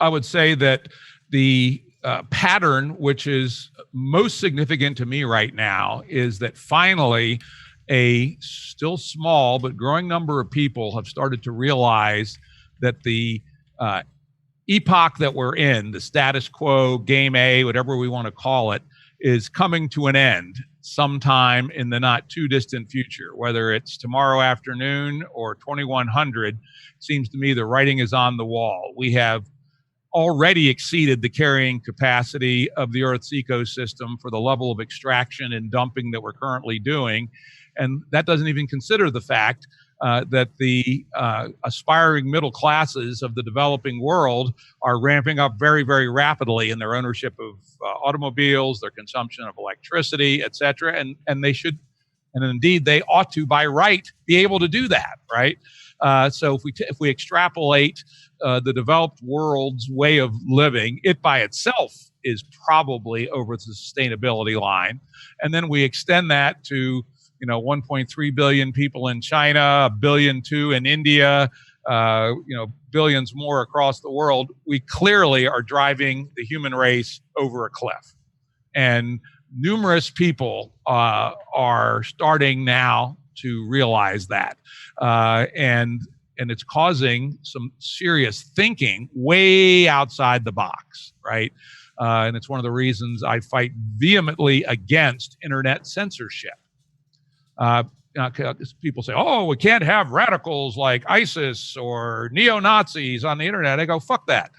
I would say that the pattern, which is most significant to me right now, is that finally a still small but growing number of people have started to realize that the epoch that we're in, the status quo, game A, whatever we want to call it, is coming to an end sometime in the not too distant future. Whether it's tomorrow afternoon or 2100, seems to me the writing is on the wall. We have already exceeded the carrying capacity of the Earth's ecosystem for the level of extraction and dumping that we're currently doing. And that doesn't even consider the fact that the aspiring middle classes of the developing world are ramping up very, very rapidly in their ownership of automobiles, their consumption of electricity, et cetera. And they should, and indeed they ought to, by right, be able to do that, right? So if we extrapolate the developed world's way of living, it by itself is probably over the sustainability line. And then we extend that to 1.3 billion people in China, 1.2 billion in India, billions more across the world. We clearly are driving the human race over a cliff. And numerous people are starting now to realize that. And it's causing some serious thinking way outside the box, right? And it's one of the reasons I fight vehemently against internet censorship. People say, oh, we can't have radicals like ISIS or neo-Nazis on the internet. I go, fuck that.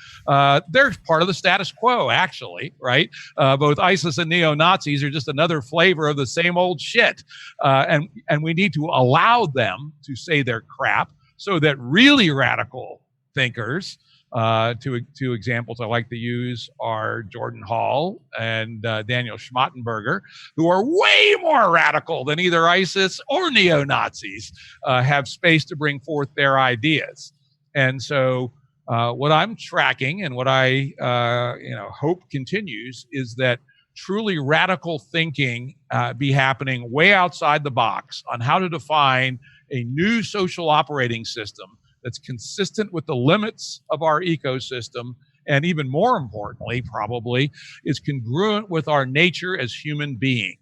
They're part of the status quo, actually, right? Both ISIS and neo-Nazis are just another flavor of the same old shit. And we need to allow them to say their crap so that really radical thinkers, two examples I like to use are Jordan Hall and Daniel Schmattenberger, who are way more radical than either ISIS or neo-Nazis, have space to bring forth their ideas. And so what I'm tracking and what I hope continues is that truly radical thinking be happening way outside the box on how to define a new social operating system that's consistent with the limits of our ecosystem, and even more importantly, probably, is congruent with our nature as human beings.